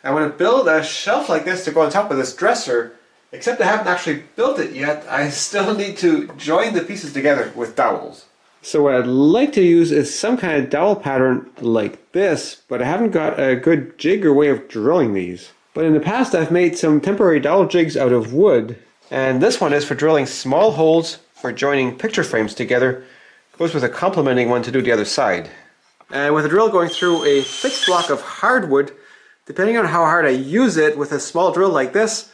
I want to build a shelf like this to go on top of this dresser, except I haven't actually built it yet. I still need to join the pieces together with dowels. So what I'd like to use is some kind of dowel pattern like this, but I haven't got a good jig or way of drilling these. But in the past I've made some temporary dowel jigs out of wood, and this one is for drilling small holes for joining picture frames together. It goes with a complementing one to do the other side. And with a drill going through a fixed block of hardwood, depending on how hard I use it with a small drill like this,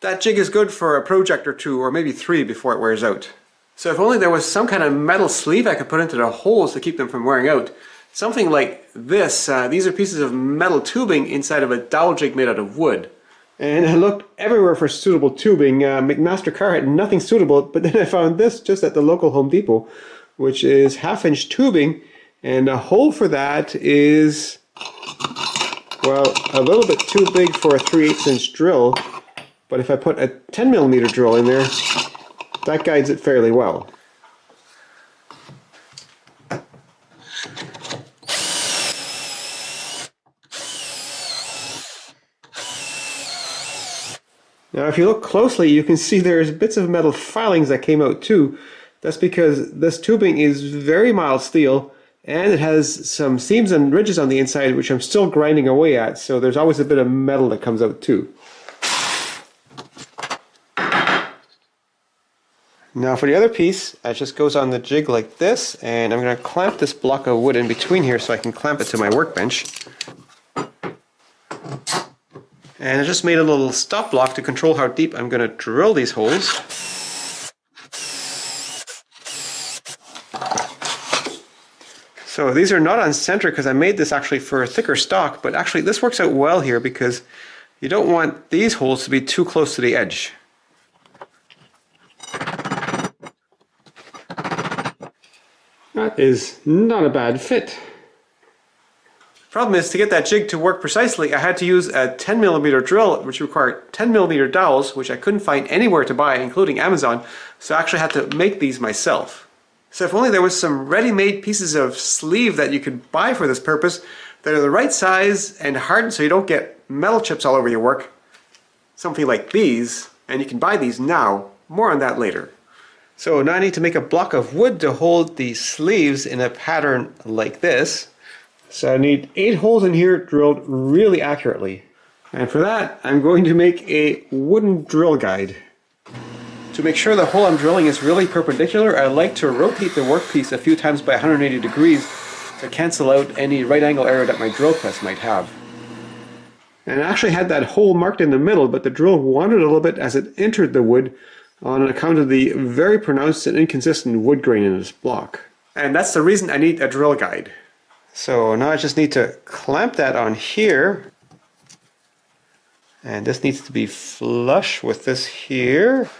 that jig is good for a project or two, or maybe 3 before it wears out. So if only there was some kind of metal sleeve I could put into the holes to keep them from wearing out. Something like this. These are pieces of metal tubing inside of a dowel jig made out of wood. And I looked everywhere for suitable tubing. McMaster-Carr had nothing suitable, but then I found this just at the local Home Depot, which is 1/2-inch tubing, and a hole for that is, well, a little bit too big for a 3/8-inch drill, but if I put a 10mm drill in there, that guides it fairly well. Now if you look closely, you can see there's bits of metal filings that came out too. That's because this tubing is very mild steel, and it has some seams and ridges on the inside which I'm still grinding away at, so there's always a bit of metal that comes out too. Now for the other piece, it just goes on the jig like this, and I'm going to clamp this block of wood in between here so I can clamp it to my workbench. And I just made a little stop block to control how deep I'm going to drill these holes. So these are not on center because I made this actually for a thicker stock, but actually this works out well here because you don't want these holes to be too close to the edge. That is not a bad fit. Problem is, to get that jig to work precisely, I had to use a 10mm drill, which required 10mm dowels, which I couldn't find anywhere to buy, including Amazon, so I actually had to make these myself. So if only there was some ready-made pieces of sleeve that you could buy for this purpose that are the right size and hardened so you don't get metal chips all over your work. Something like these, and you can buy these now. More on that later. So now I need to make a block of wood to hold the sleeves in a pattern like this. So I need 8 holes in here drilled really accurately. And for that, I'm going to make a wooden drill guide. To make sure the hole I'm drilling is really perpendicular, I like to rotate the workpiece a few times by 180 degrees to cancel out any right angle error that my drill press might have. And I actually had that hole marked in the middle, but the drill wandered a little bit as it entered the wood on account of the very pronounced and inconsistent wood grain in this block. And that's the reason I need a drill guide. So now I just need to clamp that on here, and this needs to be flush with this here.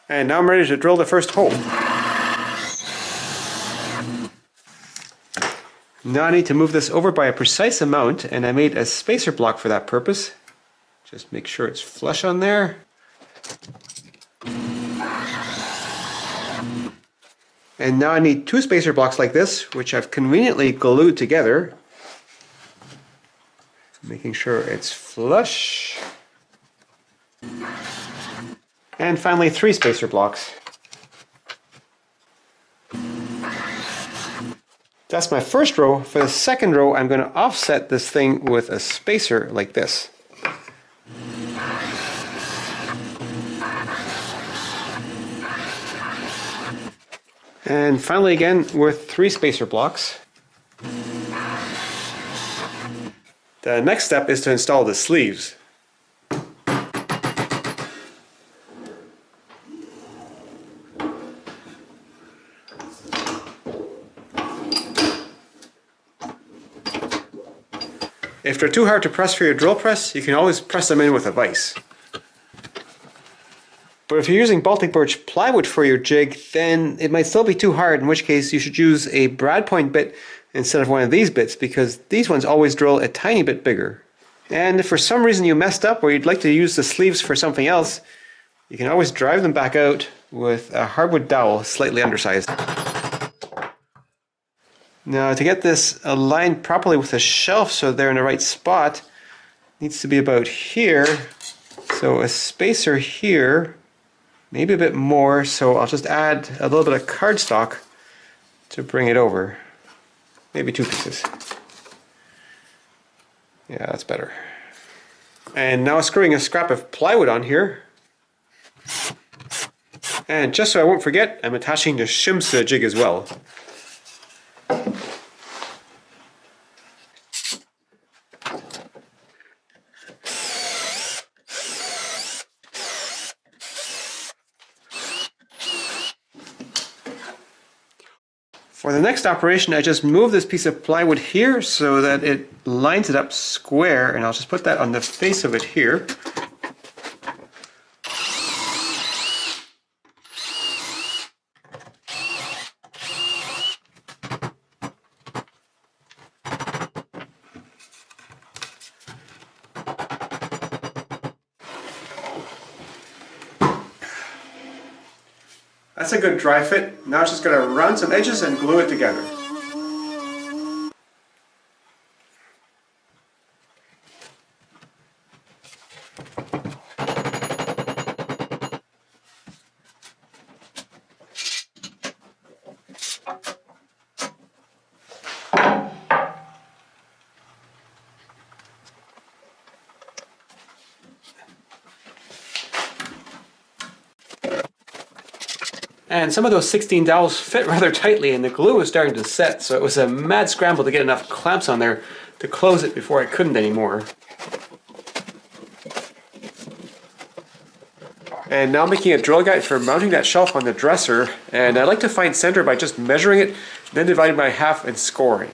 And now I'm ready to drill the first hole. Now I need to move this over by a precise amount, and I made a spacer block for that purpose. Just make sure it's flush on there. And now I need 2 spacer blocks like this, which I've conveniently glued together. Making sure it's flush. And finally 3 spacer blocks. That's my first row. For the second row, I'm going to offset this thing with a spacer like this. And finally again with 3 spacer blocks. The next step is to install the sleeves. If they're too hard to press for your drill press, you can always press them in with a vise. But if you're using Baltic birch plywood for your jig, then it might still be too hard, in which case you should use a brad point bit instead of one of these bits, because these ones always drill a tiny bit bigger. And if for some reason you messed up or you'd like to use the sleeves for something else, you can always drive them back out with a hardwood dowel slightly undersized. Now to get this aligned properly with the shelf so they're in the right spot, needs to be about here. So a spacer here, maybe a bit more, so I'll just add a little bit of cardstock to bring it over. Maybe 2 pieces. Yeah, that's better. And now screwing a scrap of plywood on here. And just so I won't forget, I'm attaching the shims to the jig as well. For the next operation, I just move this piece of plywood here so that it lines it up square, and I'll just put that on the face of it here. That's a good dry fit. Now it's just going to round some edges and glue it together. And some of those 16 dowels fit rather tightly and the glue was starting to set, so it was a mad scramble to get enough clamps on there to close it before I couldn't anymore. And now making a drill guide for mounting that shelf on the dresser, and I like to find center by just measuring it, then dividing by half and scoring.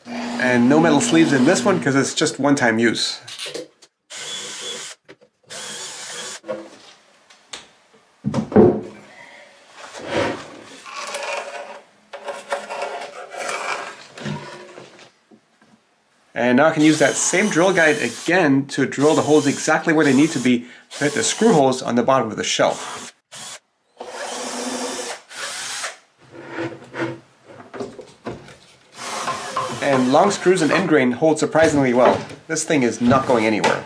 And no metal sleeves in this one because it's just one-time use. And now I can use that same drill guide again to drill the holes exactly where they need to be to hit the screw holes on the bottom of the shelf. And long screws and end grain hold surprisingly well. This thing is not going anywhere.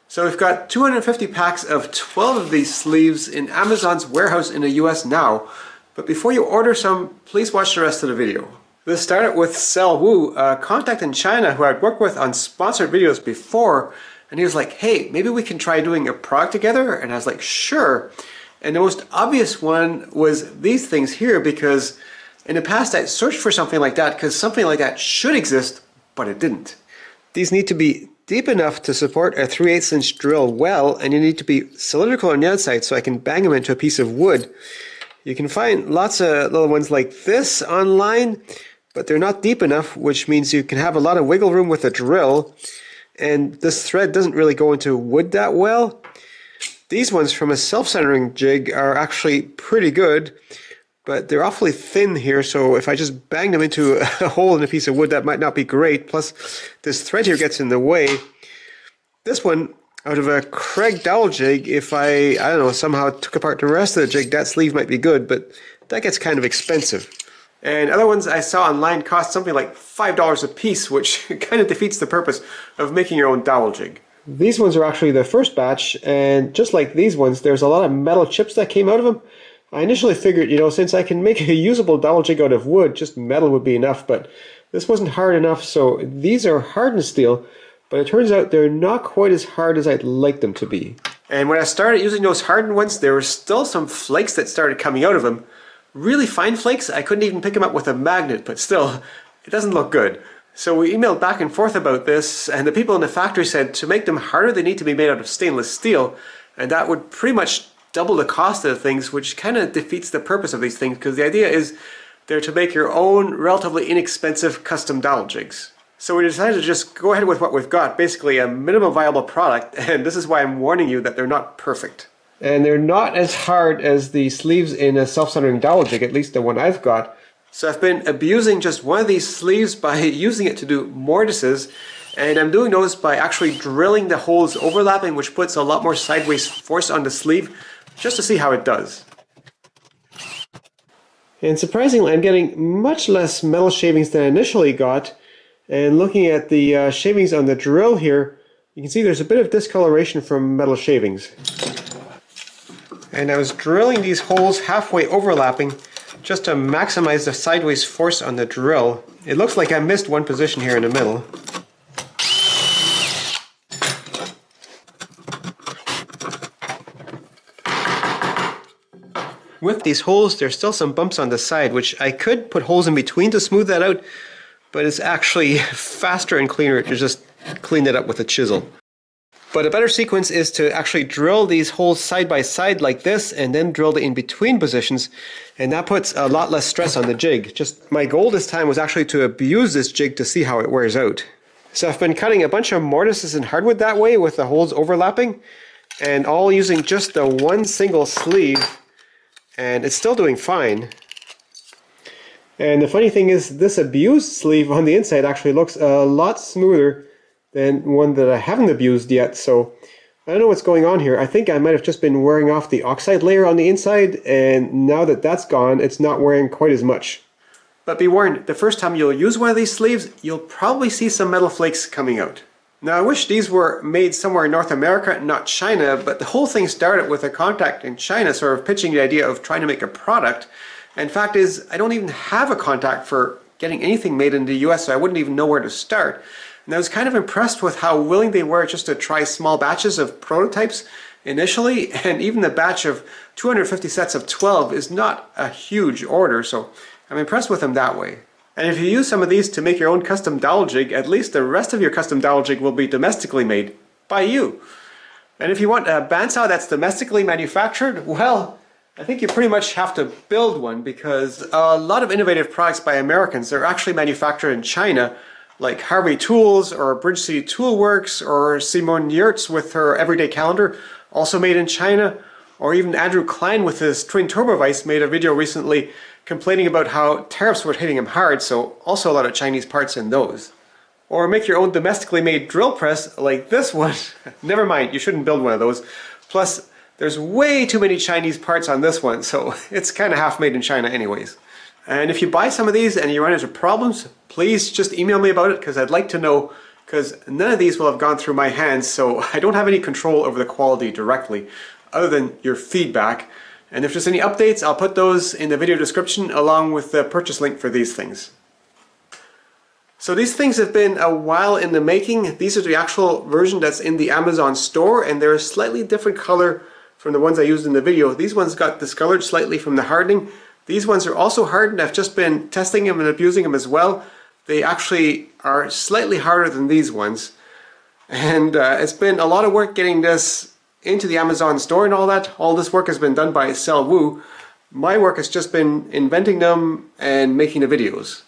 So we've got 250 packs of 12 of these sleeves in Amazon's warehouse in the US now. But before you order some, please watch the rest of the video. This started with Sel Wu, a contact in China who I'd worked with on sponsored videos before, and he was like, hey, maybe we can try doing a product together, and I was like, sure. And the most obvious one was these things here, because in the past I searched for something like that, because something like that should exist, but it didn't. These need to be deep enough to support a 3/8 inch drill well, and you need to be cylindrical on the outside so I can bang them into a piece of wood. You can find lots of little ones like this online, but they're not deep enough, which means you can have a lot of wiggle room with a drill, and this thread doesn't really go into wood that well. These ones from a self-centering jig are actually pretty good, but they're awfully thin here, so if I just bang them into a hole in a piece of wood, that might not be great. Plus, this thread here gets in the way. This one, out of a Craig dowel jig, if I don't know, somehow took apart the rest of the jig, that sleeve might be good, but that gets kind of expensive. And other ones I saw online cost something like $5 a piece, which kind of defeats the purpose of making your own dowel jig. These ones are actually the first batch, and just like these ones, there's a lot of metal chips that came out of them. I initially figured, since I can make a usable dowel jig out of wood, just metal would be enough, but this wasn't hard enough, so these are hardened steel, but it turns out they're not quite as hard as I'd like them to be. And when I started using those hardened ones, there were still some flakes that started coming out of them. Really fine flakes, I couldn't even pick them up with a magnet, but still, it doesn't look good. So we emailed back and forth about this, and the people in the factory said to make them harder, they need to be made out of stainless steel, and that would pretty much double the cost of the things, which kind of defeats the purpose of these things, because the idea is they're to make your own relatively inexpensive custom dowel jigs. So we decided to just go ahead with what we've got, basically a minimum viable product, and this is why I'm warning you that they're not perfect. And they're not as hard as the sleeves in a self-centering dowel jig, at least the one I've got. So I've been abusing just one of these sleeves by using it to do mortises, and I'm doing those by actually drilling the holes overlapping, which puts a lot more sideways force on the sleeve, just to see how it does. And surprisingly, I'm getting much less metal shavings than I initially got. And looking at the shavings on the drill here, you can see there's a bit of discoloration from metal shavings. And I was drilling these holes halfway overlapping just to maximize the sideways force on the drill. It looks like I missed one position here in the middle. With these holes, there's still some bumps on the side, which I could put holes in between to smooth that out, but it's actually faster and cleaner to just clean it up with a chisel. But a better sequence is to actually drill these holes side by side like this and then drill the in-between positions, and that puts a lot less stress on the jig. Just my goal this time was actually to abuse this jig to see how it wears out. So I've been cutting a bunch of mortises and hardwood that way with the holes overlapping, and all using just the one single sleeve, and it's still doing fine. And the funny thing is, this abused sleeve on the inside actually looks a lot smoother than one that I haven't abused yet, so I don't know what's going on here. I think I might have just been wearing off the oxide layer on the inside, and now that that's gone, it's not wearing quite as much. But be warned, the first time you'll use one of these sleeves, you'll probably see some metal flakes coming out. Now I wish these were made somewhere in North America, not China, but the whole thing started with a contact in China sort of pitching the idea of trying to make a product. And fact is, I don't even have a contact for getting anything made in the US, so I wouldn't even know where to start. And I was kind of impressed with how willing they were just to try small batches of prototypes initially, and even the batch of 250 sets of 12 is not a huge order, so I'm impressed with them that way. And if you use some of these to make your own custom dowel jig, at least the rest of your custom dowel jig will be domestically made by you. And if you want a bandsaw that's domestically manufactured, well, I think you pretty much have to build one, because a lot of innovative products by Americans are actually manufactured in China, like Harvey Tools or Bridge City Tool Works or Simone Yertz with her Everyday Calendar, also made in China, or even Andrew Klein with his twin turbo vise made a video recently complaining about how tariffs were hitting him hard, so also a lot of Chinese parts in those. Or make your own domestically made drill press like this one. Never mind, you shouldn't build one of those. Plus, there's way too many Chinese parts on this one, so it's kind of half made in China anyways. And if you buy some of these and you run into problems, please just email me about it, because I'd like to know, because none of these will have gone through my hands, so I don't have any control over the quality directly, other than your feedback. And if there's any updates, I'll put those in the video description along with the purchase link for these things. So these things have been a while in the making. These are the actual version that's in the Amazon store, and they're a slightly different color from the ones I used in the video. These ones got discolored slightly from the hardening. These ones are also hardened. I've just been testing them and abusing them as well. They actually are slightly harder than these ones. And it's been a lot of work getting this into the Amazon store and all that. All this work has been done by Sel Wu. My work has just been inventing them and making the videos.